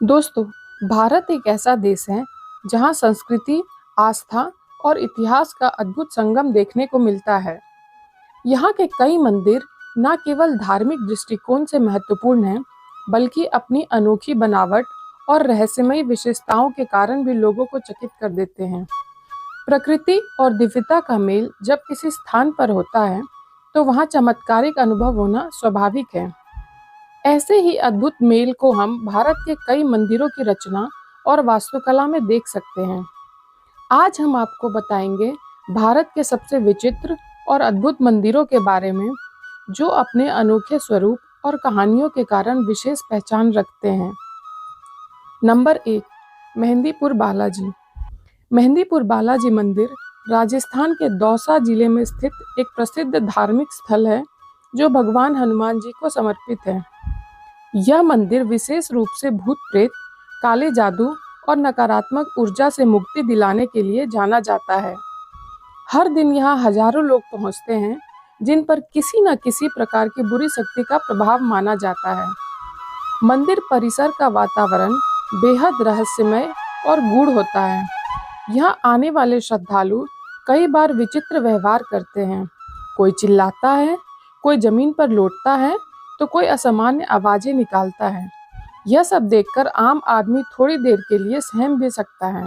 दोस्तों, भारत एक ऐसा देश है जहाँ संस्कृति, आस्था और इतिहास का अद्भुत संगम देखने को मिलता है। यहाँ के कई मंदिर न केवल धार्मिक दृष्टिकोण से महत्वपूर्ण हैं, बल्कि अपनी अनोखी बनावट और रहस्यमयी विशेषताओं के कारण भी लोगों को चकित कर देते हैं। प्रकृति और दिव्यता का मेल जब किसी स्थान पर होता है, तो वहाँ चमत्कारिक अनुभव होना स्वाभाविक है। ऐसे ही अद्भुत मेल को हम भारत के कई मंदिरों की रचना और वास्तुकला में देख सकते हैं। आज हम आपको बताएंगे भारत के सबसे विचित्र और अद्भुत मंदिरों के बारे में, जो अपने अनोखे स्वरूप और कहानियों के कारण विशेष पहचान रखते हैं। नंबर 1, मेहंदीपुर बालाजी। मेहंदीपुर बालाजी मंदिर राजस्थान के दौसा जिले में स्थित एक प्रसिद्ध धार्मिक स्थल है, जो भगवान हनुमान जी को समर्पित है। यह मंदिर विशेष रूप से भूत प्रेत, काले जादू और नकारात्मक ऊर्जा से मुक्ति दिलाने के लिए जाना जाता है। हर दिन यहाँ हजारों लोग पहुँचते हैं, जिन पर किसी न किसी प्रकार की बुरी शक्ति का प्रभाव माना जाता है। मंदिर परिसर का वातावरण बेहद रहस्यमय और गूढ़ होता है। यहाँ आने वाले श्रद्धालु कई बार विचित्र व्यवहार करते हैं। कोई चिल्लाता है, कोई जमीन पर लौटता है, तो कोई असामान्य आवाजें निकालता है। यह सब देखकर आम आदमी थोड़ी देर के लिए सहम भी सकता है।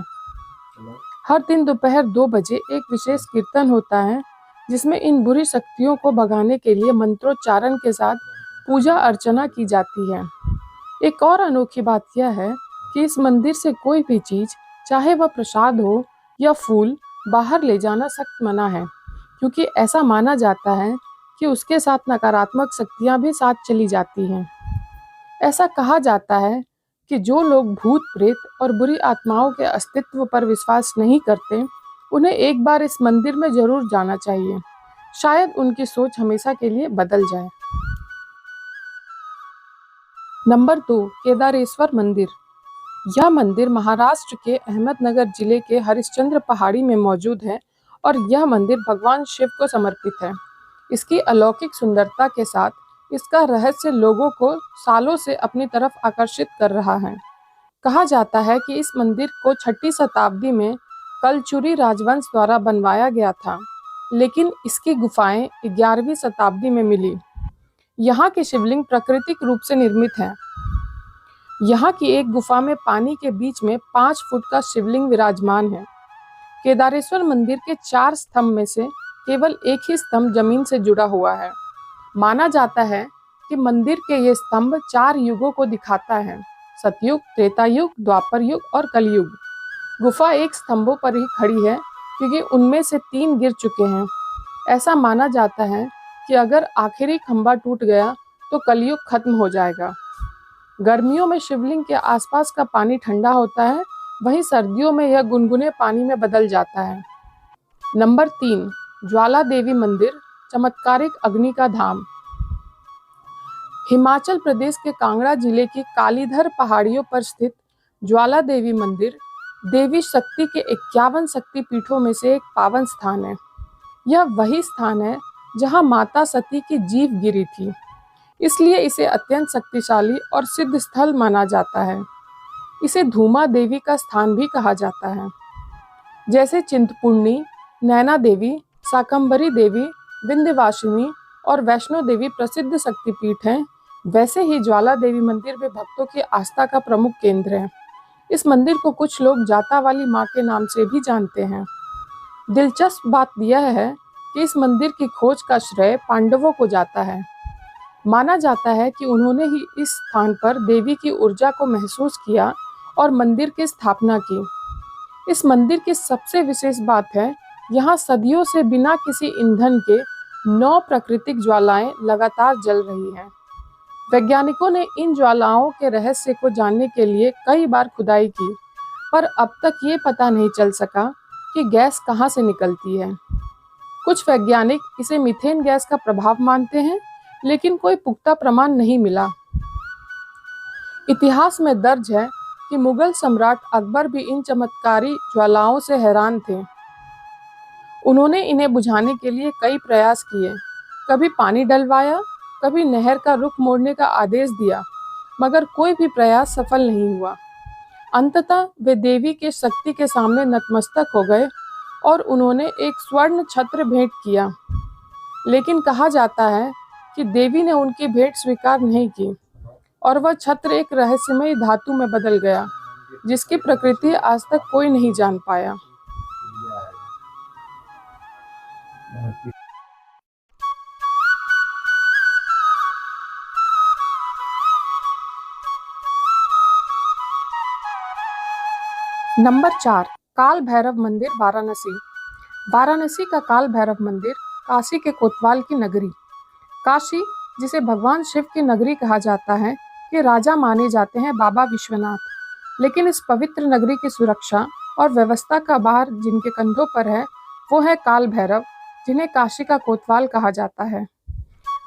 हर दिन दोपहर 2 बजे एक विशेष कीर्तन होता है, जिसमें इन बुरी शक्तियों को भगाने के लिए मंत्रोच्चारण के साथ पूजा अर्चना की जाती है। एक और अनोखी बात यह है कि इस मंदिर से कोई भी चीज, चाहे वह प्रसाद हो या फूल, बाहर ले जाना सख्त मना है, क्योंकि ऐसा माना जाता है कि उसके साथ नकारात्मक शक्तियां भी साथ चली जाती हैं। ऐसा कहा जाता है कि जो लोग भूत प्रेत और बुरी आत्माओं के अस्तित्व पर विश्वास नहीं करते, उन्हें एक बार इस मंदिर में जरूर जाना चाहिए। शायद उनकी सोच हमेशा के लिए बदल जाए। नंबर 2, केदारेश्वर मंदिर। यह मंदिर महाराष्ट्र के अहमदनगर जिले के हरिश्चंद्र पहाड़ी में मौजूद है और यह मंदिर भगवान शिव को समर्पित है। इसकी अलौकिक सुंदरता के साथ इसका रहस्य लोगों को सालों से अपनी तरफ आकर्षित कर रहा है। कहा जाता है कि इस मंदिर को 6वीं शताब्दी में कलचुरी राजवंश द्वारा बनवाया गया था, लेकिन इसकी गुफाएं 11वीं शताब्दी में मिली। यहाँ की शिवलिंग प्राकृतिक रूप से निर्मित है। यहाँ की एक गुफा में पानी के बीच में 5 फुट का शिवलिंग विराजमान है। केदारेश्वर मंदिर के 4 स्तंभ में से केवल एक ही स्तंभ जमीन से जुड़ा हुआ है। माना जाता है कि मंदिर के ये स्तंभ 4 युगों को दिखाता है: सतयुग, त्रेता युग, द्वापर युग और कलयुग। गुफा एक स्तंभों पर ही खड़ी है, क्योंकि उनमें से 3 गिर चुके हैं। ऐसा माना जाता है कि अगर आखिरी खंभा टूट गया तो कलयुग खत्म हो जाएगा। गर्मियों में शिवलिंग के आसपास का पानी ठंडा होता है, वहीं सर्दियों में यह गुनगुने पानी में बदल जाता है। नंबर 3, ज्वाला देवी मंदिर, चमत्कारिक अग्नि का धाम। हिमाचल प्रदेश के कांगड़ा जिले की कालीधर पहाड़ियों पर स्थित ज्वाला देवी मंदिर देवी शक्ति के 51 शक्ति पीठों में से एक पावन स्थान है। यह वही स्थान है जहां माता सती की जीभ गिरी थी, इसलिए इसे अत्यंत शक्तिशाली और सिद्ध स्थल माना जाता है। इसे धूमा देवी का स्थान भी कहा जाता है। जैसे चिंतपूर्णी, नैना देवी, शाकंभरी देवी, विंध्यवासिनी और वैष्णो देवी प्रसिद्ध शक्तिपीठ हैं, वैसे ही ज्वाला देवी मंदिर भी भक्तों की आस्था का प्रमुख केंद्र है। इस मंदिर को कुछ लोग जाता वाली माँ के नाम से भी जानते हैं। दिलचस्प बात यह है कि इस मंदिर की खोज का श्रेय पांडवों को जाता है। माना जाता है कि उन्होंने ही इस स्थान पर देवी की ऊर्जा को महसूस किया और मंदिर की स्थापना की। इस मंदिर की सबसे विशेष बात है, यहाँ सदियों से बिना किसी ईंधन के 9 प्राकृतिक ज्वालाएं लगातार जल रही हैं। वैज्ञानिकों ने इन ज्वालाओं के रहस्य को जानने के लिए कई बार खुदाई की, पर अब तक ये पता नहीं चल सका कि गैस कहाँ से निकलती है। कुछ वैज्ञानिक इसे मीथेन गैस का प्रभाव मानते हैं, लेकिन कोई पुख्ता प्रमाण नहीं मिला। इतिहास में दर्ज है कि मुगल सम्राट अकबर भी इन चमत्कारी ज्वालाओं से हैरान थे। उन्होंने इन्हें बुझाने के लिए कई प्रयास किए, कभी पानी डलवाया, कभी नहर का रुख मोड़ने का आदेश दिया, मगर कोई भी प्रयास सफल नहीं हुआ। अंततः वे देवी के शक्ति के सामने नतमस्तक हो गए और उन्होंने एक स्वर्ण छत्र भेंट किया। लेकिन कहा जाता है कि देवी ने उनकी भेंट स्वीकार नहीं की और वह छत्र एक रहस्यमयी धातु में बदल गया, जिसकी प्रकृति आज तक कोई नहीं जान पाया। नंबर 4, काल भैरव मंदिर, वाराणसी। वाराणसी का काल भैरव मंदिर काशी के कोतवाल की नगरी, काशी जिसे भगवान शिव की नगरी कहा जाता है, के राजा माने जाते हैं बाबा विश्वनाथ। लेकिन इस पवित्र नगरी की सुरक्षा और व्यवस्था का भार जिनके कंधों पर है, वो है काल भैरव, जिन्हें काशी का कोतवाल कहा जाता है।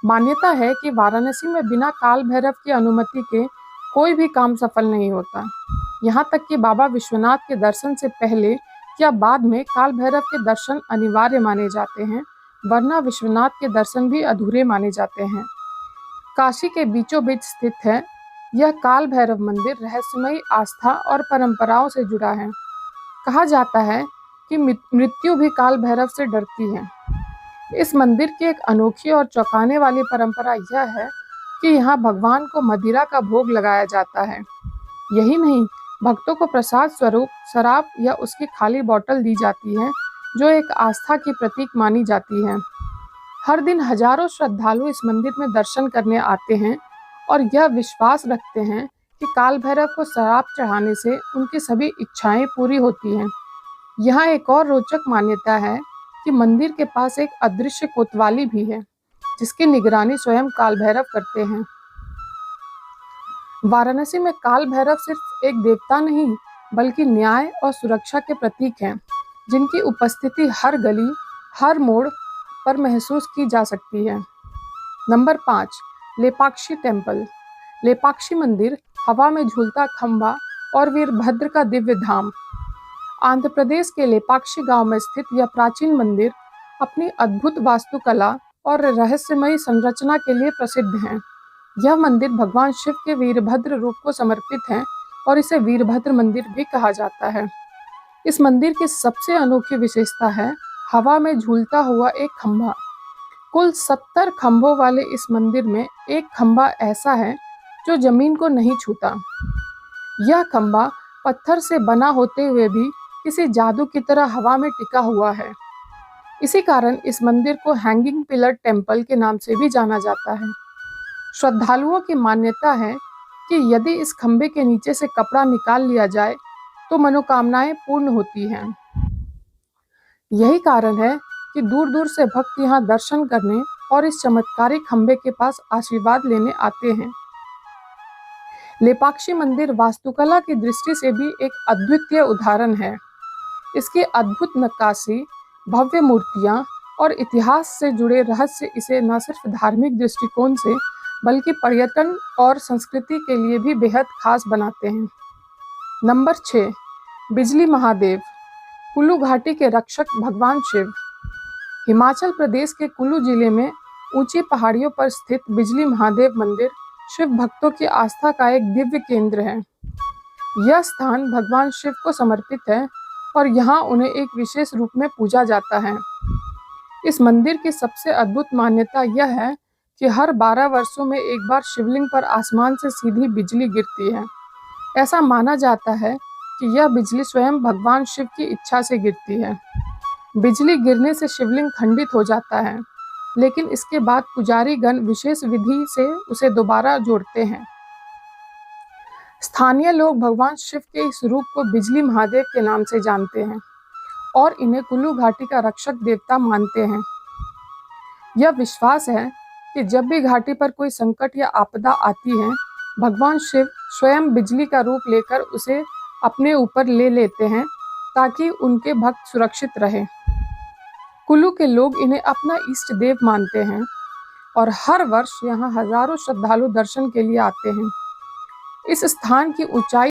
मान्यता है कि वाराणसी में बिना काल भैरव की अनुमति के कोई भी काम सफल नहीं होता। यहाँ तक कि बाबा विश्वनाथ के दर्शन से पहले या बाद में काल भैरव के दर्शन अनिवार्य माने जाते हैं, वरना विश्वनाथ के दर्शन भी अधूरे माने जाते हैं। काशी के बीचों बीच स्थित है यह काल भैरव मंदिर रहस्यमयी आस्था और परंपराओं से जुड़ा है। कहा जाता है कि मृत्यु भी काल भैरव से डरती है। इस मंदिर की एक अनोखी और चौंकाने वाली परंपरा यह है कि यहाँ भगवान को मदिरा का भोग लगाया जाता है। यही नहीं, भक्तों को प्रसाद स्वरूप शराब या उसकी खाली बोतल दी जाती है, जो एक आस्था की प्रतीक मानी जाती है। हर दिन हजारों श्रद्धालु इस मंदिर में दर्शन करने आते हैं और यह विश्वास रखते हैं कि काल भैरव को शराब चढ़ाने से उनकी सभी इच्छाएं पूरी होती हैं। यहाँ एक और रोचक मान्यता है कि मंदिर के पास एक अदृश्य कोतवाली भी है, जिसकी निगरानी स्वयं काल भैरव करते हैं। वाराणसी में काल भैरव सिर्फ एक देवता नहीं, बल्कि न्याय और सुरक्षा के प्रतीक हैं, जिनकी उपस्थिति हर गली, हर मोड़ पर महसूस की जा सकती है। Number 5, Lepakshi temple. लेपाक्षी मंदिर हवा में झूलता खंभा और वीरभद्र का दिव्य धाम। आंध्र प्रदेश के लेपाक्षी गांव में स्थित यह प्राचीन मंदिर अपनी अद्भुत वास्तुकला और रहस्यमयी संरचना के लिए प्रसिद्ध है। यह मंदिर भगवान शिव के वीरभद्र रूप को समर्पित है और इसे वीरभद्र मंदिर भी कहा जाता है। इस मंदिर की सबसे अनोखी विशेषता है हवा में झूलता हुआ एक खंभा। कुल 70 खंभों वाले इस मंदिर में एक खंभा ऐसा है जो जमीन को नहीं छूता। यह खंभा पत्थर से बना होते हुए भी किसी जादू की तरह हवा में टिका हुआ है। इसी कारण इस मंदिर को हैंगिंग पिलर टेम्पल के नाम से भी जाना जाता है। श्रद्धालुओं की मान्यता है कि यदि इस खंभे के नीचे से कपड़ा निकाल लिया जाए तो मनोकामनाएं पूर्ण होती हैं। यही कारण है कि दूर दूर से भक्त यहाँ दर्शन करने और इस चमत्कारी खंभे के पास आशीर्वाद लेने आते हैं। लेपाक्षी मंदिर वास्तुकला की दृष्टि से भी एक अद्वितीय उदाहरण है। इसकी अद्भुत नक्काशी, भव्य मूर्तियाँ और इतिहास से जुड़े रहस्य इसे न सिर्फ धार्मिक दृष्टिकोण से बल्कि पर्यटन और संस्कृति के लिए भी बेहद खास बनाते हैं। नंबर 6, बिजली महादेव, कुल्लू घाटी के रक्षक भगवान शिव। हिमाचल प्रदेश के कुल्लू जिले में ऊंची पहाड़ियों पर स्थित बिजली महादेव मंदिर शिव भक्तों की आस्था का एक दिव्य केंद्र है। यह स्थान भगवान शिव को समर्पित है और यहाँ उन्हें एक विशेष रूप में पूजा जाता है। इस मंदिर की सबसे अद्भुत मान्यता यह है कि हर 12 वर्षों में एक बार शिवलिंग पर आसमान से सीधी बिजली गिरती है। ऐसा माना जाता है कि यह बिजली स्वयं भगवान शिव की इच्छा से गिरती है। बिजली गिरने से शिवलिंग खंडित हो जाता है, लेकिन इसके बाद पुजारी गण विशेष विधि से उसे दोबारा जोड़ते हैं। स्थानीय लोग भगवान शिव के इस रूप को बिजली महादेव के नाम से जानते हैं और इन्हें कुल्लू घाटी का रक्षक देवता मानते हैं। यह विश्वास है कि जब भी घाटी पर कोई संकट या आपदा आती है, भगवान शिव स्वयं बिजली का रूप लेकर उसे अपने ऊपर ले लेते हैं ताकि उनके भक्त सुरक्षित रहें। कुल्लू के लोग इन्हें अपना इष्ट देव मानते हैं और हर वर्ष यहाँ हजारों श्रद्धालु दर्शन के लिए आते हैं। इस स्थान की ऊंचाई